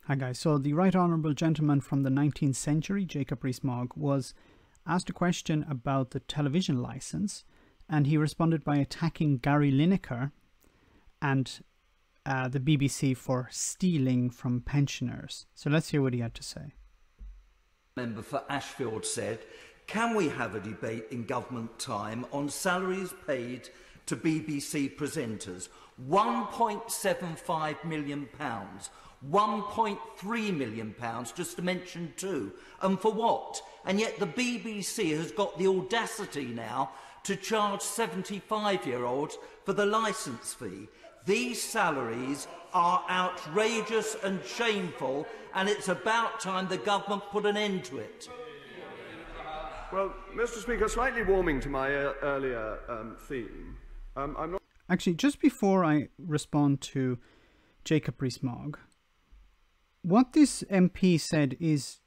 Hi guys, so the Right Honourable Gentleman from the 19th century, Jacob Rees-Mogg, was asked a question about the television licence, and he responded by attacking Gary Lineker and the BBC for stealing from pensioners. So let's hear what he had to say. Member for Ashfield said, can we have a debate in government time on salaries paid to BBC presenters? £1.75 million, £1.3 million, just to mention two. And for what? And yet the BBC has got the audacity now to charge 75-year-olds for the licence fee. These salaries are outrageous and shameful, and it's about time the government put an end to it. Well, Mr. Speaker, slightly warming to my earlier theme, I'm not... Actually, just before I respond to Jacob Rees-Mogg, what this MP said is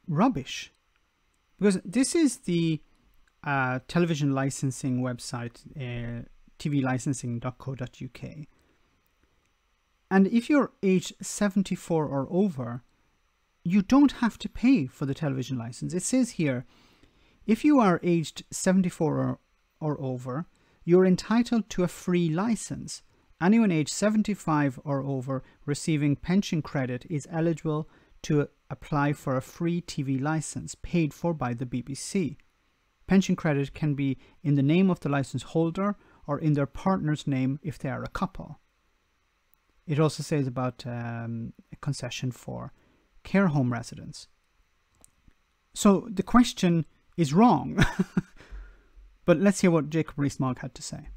rubbish. Because this is the television licensing website, tvlicensing.co.uk. And if you're aged 74 or over, you don't have to pay for the television license. It says here, if you are aged 74 or over, you're entitled to a free license. Anyone aged 75 or over receiving pension credit is eligible to apply for a free TV license paid for by the BBC. Pension credit can be in the name of the license holder or in their partner's name if they are a couple. It also says about a concession for care home residents. So the question is wrong. But let's hear what Jacob Rees-Mogg had to say.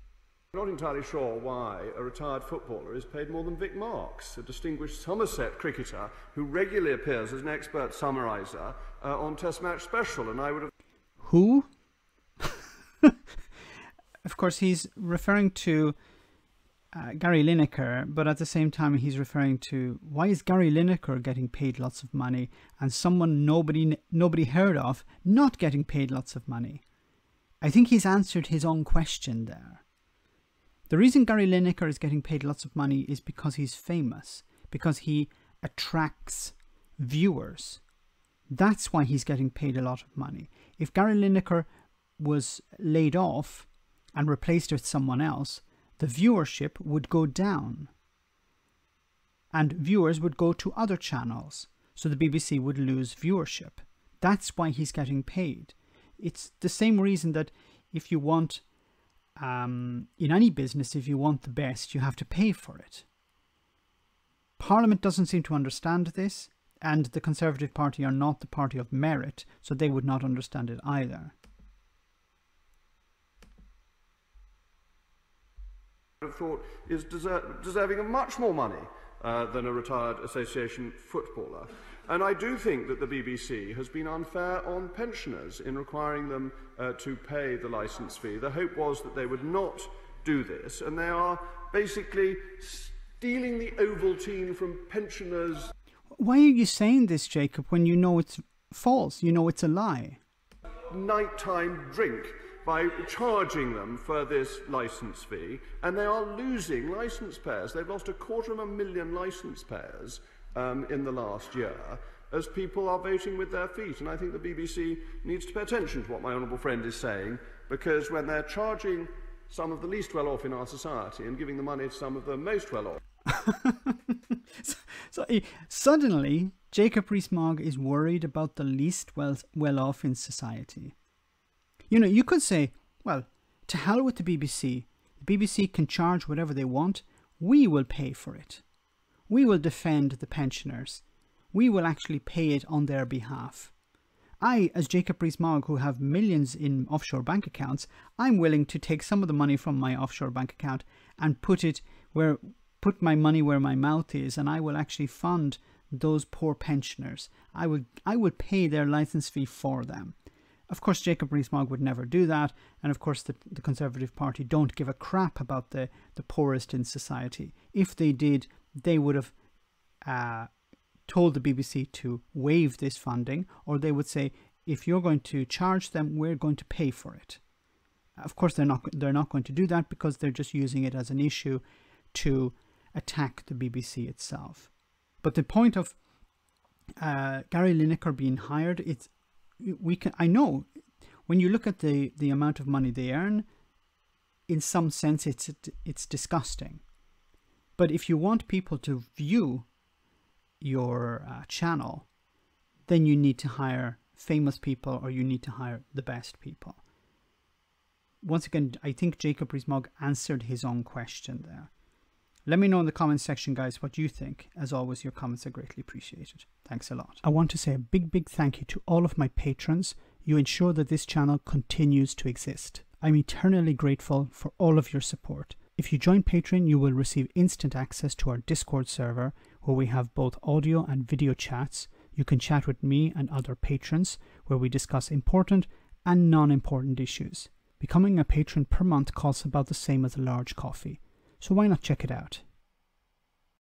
I'm not entirely sure why a retired footballer is paid more than Vic Marks, a distinguished Somerset cricketer who regularly appears as an expert summariser on Test Match Special, and I would have... Who? Of course, he's referring to Gary Lineker, but at the same time he's referring to why is Gary Lineker getting paid lots of money and someone nobody heard of not getting paid lots of money? I think he's answered his own question there. The reason Gary Lineker is getting paid lots of money is because he's famous, because he attracts viewers. That's why he's getting paid a lot of money. If Gary Lineker was laid off and replaced with someone else, the viewership would go down. And viewers would go to other channels, so the BBC would lose viewership. That's why he's getting paid. It's the same reason that if you want, in any business, if you want the best, you have to pay for it. Parliament doesn't seem to understand this, and the Conservative Party are not the party of merit, so they would not understand it either. I thought is deserving of much more money than a retired association footballer. And I do think that the BBC has been unfair on pensioners in requiring them to pay the licence fee. The hope was that they would not do this, and they are basically stealing the Ovaltine from pensioners. Why are you saying this, Jacob, when you know it's false? You know it's a lie. Nighttime drink by charging them for this licence fee, and they are losing licence payers. They've lost 250,000 licence payers in the last year as people are voting with their feet. And I think the BBC needs to pay attention to what my honourable friend is saying, because when they're charging some of the least well-off in our society and giving the money to some of the most well-off... So suddenly, Jacob Rees-Mogg is worried about the least well-off in society. You know, you could say, well, to hell with the BBC. The BBC can charge whatever they want. We will pay for it. We will defend the pensioners. We will actually pay it on their behalf. I, as Jacob Rees-Mogg, who have millions in offshore bank accounts, I'm willing to take some of the money from my offshore bank account and put my money where my mouth is, and I will actually fund those poor pensioners. I will pay their licence fee for them. Of course, Jacob Rees-Mogg would never do that, and of course the Conservative Party don't give a crap about the poorest in society. If they did, they would have told the BBC to waive this funding, or they would say, if you're going to charge them, we're going to pay for it. Of course, they're not going to do that, because they're just using it as an issue to attack the BBC itself. But the point of Gary Lineker being hired, I know when you look at the amount of money they earn, in some sense it's disgusting. But if you want people to view your channel, then you need to hire famous people, or you need to hire the best people. Once again, I think Jacob Rees-Mogg answered his own question there. Let me know in the comments section, guys, what you think. As always, your comments are greatly appreciated. Thanks a lot. I want to say a big thank you to all of my patrons. You ensure that this channel continues to exist. I'm eternally grateful for all of your support. If you join Patreon, you will receive instant access to our Discord server, where we have both audio and video chats. You can chat with me and other patrons, where we discuss important and non-important issues. Becoming a patron per month costs about the same as a large coffee, so why not check it out?